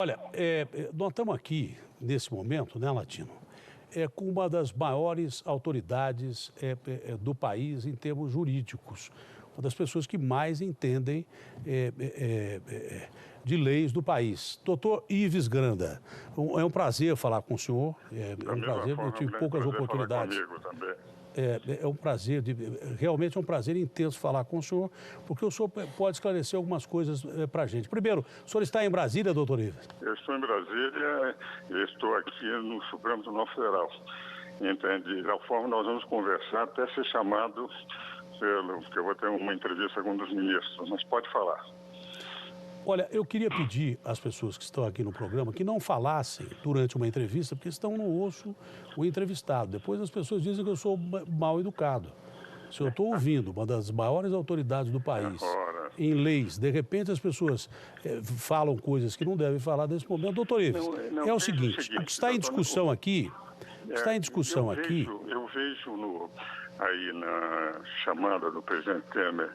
Olha, nós estamos aqui, nesse momento, né, Latino, com uma das maiores autoridades do país em termos jurídicos, uma das pessoas que mais entendem de leis do país. Doutor Ives Granda, é um prazer falar com o senhor, é um prazer, eu tive poucas oportunidades. Falar comigo também. É um prazer, realmente é um prazer intenso falar com o senhor, porque o senhor pode esclarecer algumas coisas para a gente. Primeiro, o senhor está em Brasília, doutor Ives? Eu estou em Brasília e estou aqui no Supremo Tribunal Federal. Entende? Da forma nós vamos conversar até ser chamado porque eu vou ter uma entrevista com um dos ministros, mas pode falar. Olha, eu queria pedir às pessoas que estão aqui no programa que não falassem durante uma entrevista, porque estão no osso o entrevistado. Depois as pessoas dizem que eu sou mal educado. Se eu estou ouvindo uma das maiores autoridades do país em leis, de repente as pessoas falam coisas que não devem falar nesse momento. Doutor Ives, é o seguinte, o que está em discussão aqui, Eu vejo aí na chamada do presidente Temer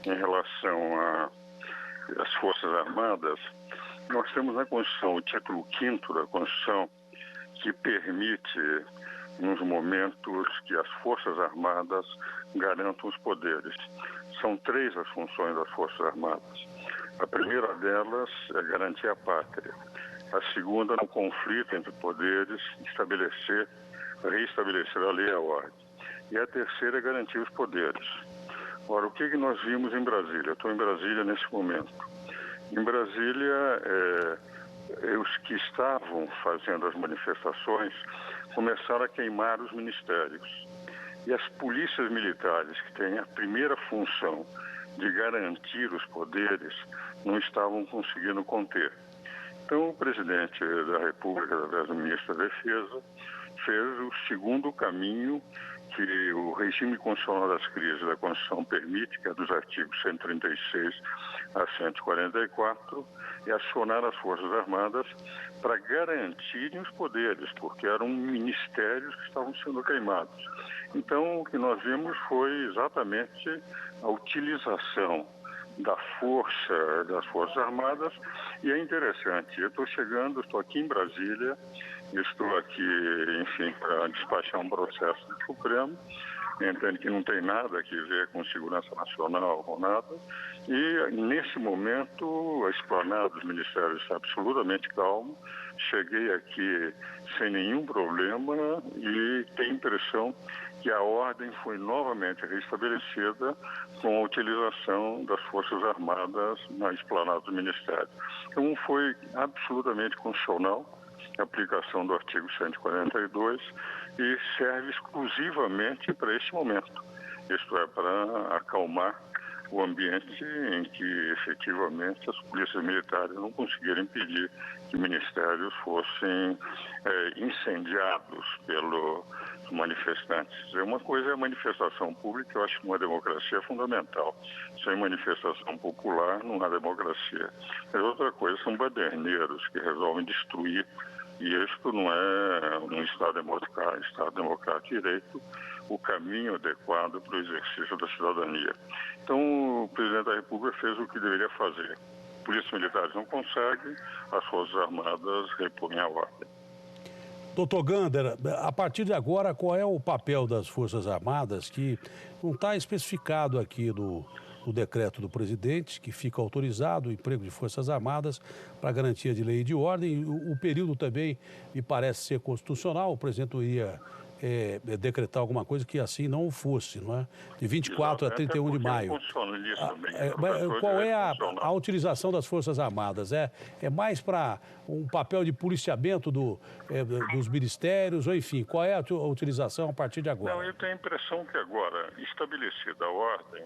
em relação às Forças Armadas, nós temos na Constituição o título 5º da Constituição que permite, nos momentos que as Forças Armadas garantam os poderes. São 3 as funções das Forças Armadas. A primeira delas é garantir a pátria. A segunda, no conflito entre poderes, reestabelecer a lei e a ordem. E a terceira é garantir os poderes. Ora, o que nós vimos em Brasília? Eu estou em Brasília nesse momento. Em Brasília, os que estavam fazendo as manifestações começaram a queimar os ministérios. E as polícias militares, que têm a primeira função de garantir os poderes, não estavam conseguindo conter. Então, o presidente da República, através do ministro da Defesa, fez o segundo caminho que o regime constitucional das crises da Constituição permite, que é dos artigos 136 a 144, e acionar as Forças Armadas para garantirem os poderes, porque eram ministérios que estavam sendo queimados. Então, o que nós vimos foi exatamente a utilização das Forças Armadas, e é interessante, eu estou aqui em Brasília, estou aqui, enfim, para despachar um processo do Supremo, entendo que não tem nada a ver com segurança nacional ou nada, e nesse momento a esplanada dos ministérios está absolutamente calma, cheguei aqui sem nenhum problema e tenho a impressão que a ordem foi novamente restabelecida com a utilização das Forças Armadas na esplanada do Ministério. Então foi absolutamente constitucional a aplicação do artigo 142 e serve exclusivamente para esse momento, isto é, para acalmar o ambiente em que efetivamente as polícias militares não conseguiram impedir que ministérios fossem incendiados pelos manifestantes. Uma coisa é a manifestação pública, eu acho que uma democracia é fundamental. Sem manifestação popular não há democracia. Mas outra coisa são baderneiros que resolvem destruir, e isto não é um Estado democrático de direito, o caminho adequado para o exercício da cidadania. Então, o presidente da República fez o que deveria fazer. Polícias militares não conseguem, as Forças Armadas repõem a ordem. Doutor Gander, a partir de agora, qual é o papel das Forças Armadas, que não está especificado aqui no decreto do presidente, que fica autorizado o emprego de Forças Armadas para garantia de lei e de ordem. O período também me parece ser constitucional, o presidente ia decretar alguma coisa que assim não fosse, não é? De 24 a 31 de maio. Qual é a utilização das Forças Armadas? É mais para um papel de policiamento dos ministérios, ou enfim, qual é a utilização a partir de agora? Não, eu tenho a impressão que agora, estabelecida a ordem,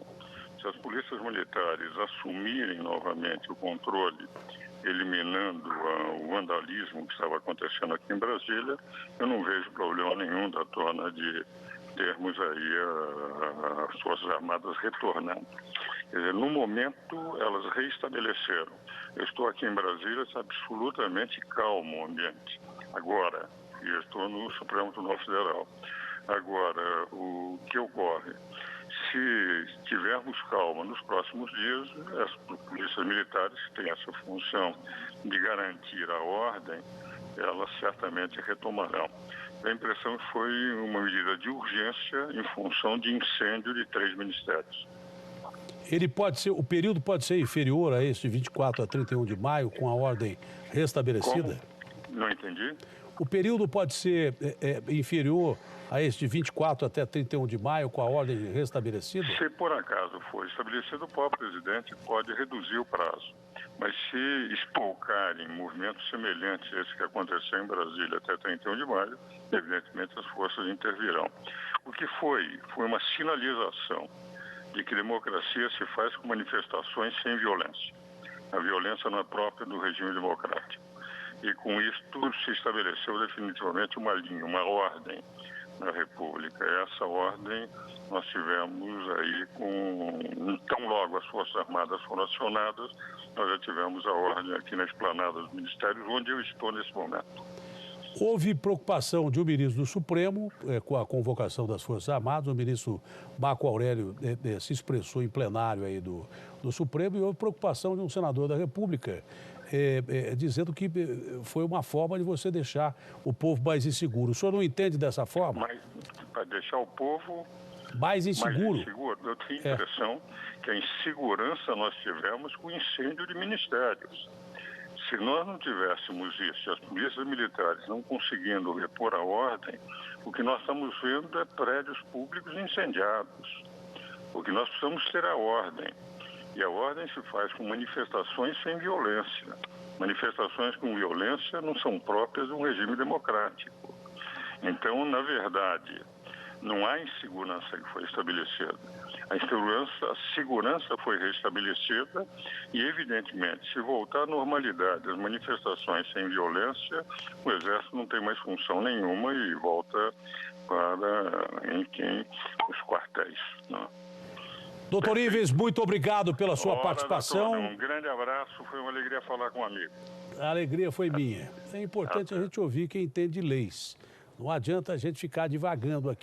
se as polícias militares assumirem novamente o controle, eliminando o vandalismo que estava acontecendo aqui em Brasília, eu não vejo problema nenhum da tona de termos aí as Forças Armadas retornando. Quer dizer, no momento, elas reestabeleceram. Eu estou aqui em Brasília, está absolutamente calmo o ambiente. Agora, e eu estou no Supremo Tribunal Federal. Agora, o que ocorre? se tivermos calma nos próximos dias, as polícias militares, que têm essa função de garantir a ordem, elas certamente retomarão. A impressão que foi uma medida de urgência em função de incêndio de 3 ministérios. O período pode ser inferior a esse de 24 a 31 de maio, com a ordem restabelecida? Como? Não entendi. O período pode ser inferior a esse de 24 até 31 de maio, com a ordem restabelecida? Se por acaso for estabelecido, o próprio presidente pode reduzir o prazo. Mas se espolcarem movimentos semelhantes a esse que aconteceu em Brasília até 31 de maio, evidentemente as forças intervirão. O que foi uma sinalização de que democracia se faz com manifestações sem violência. A violência não é própria do regime democrático. E com isto se estabeleceu definitivamente uma linha, uma ordem na República. Essa ordem nós tivemos aí tão logo as Forças Armadas foram acionadas, nós já tivemos a ordem aqui na esplanada dos ministérios, onde eu estou nesse momento. Houve preocupação de um ministro do Supremo com a convocação das Forças Armadas. O ministro Marco Aurélio se expressou em plenário aí do Supremo, e houve preocupação de um senador da República dizendo que foi uma forma de você deixar o povo mais inseguro. O senhor não entende dessa forma? Mas para deixar o povo mais inseguro? Eu tenho a impressão que a insegurança nós tivemos com o incêndio de ministérios. Se nós não tivéssemos isso, as polícias militares não conseguindo repor a ordem, o que nós estamos vendo é prédios públicos incendiados. O que nós precisamos ter a ordem. E a ordem se faz com manifestações sem violência. Manifestações com violência não são próprias de um regime democrático. Então, na verdade, não há insegurança que foi estabelecida. A segurança foi restabelecida e, evidentemente, se voltar à normalidade, as manifestações sem violência, o Exército não tem mais função nenhuma e volta para os quartéis. Não. Doutor Ives, muito obrigado pela sua participação. Doutor, um grande abraço, foi uma alegria falar com um amigo. A alegria foi minha. É importante a gente ouvir quem entende de leis. Não adianta a gente ficar divagando aqui.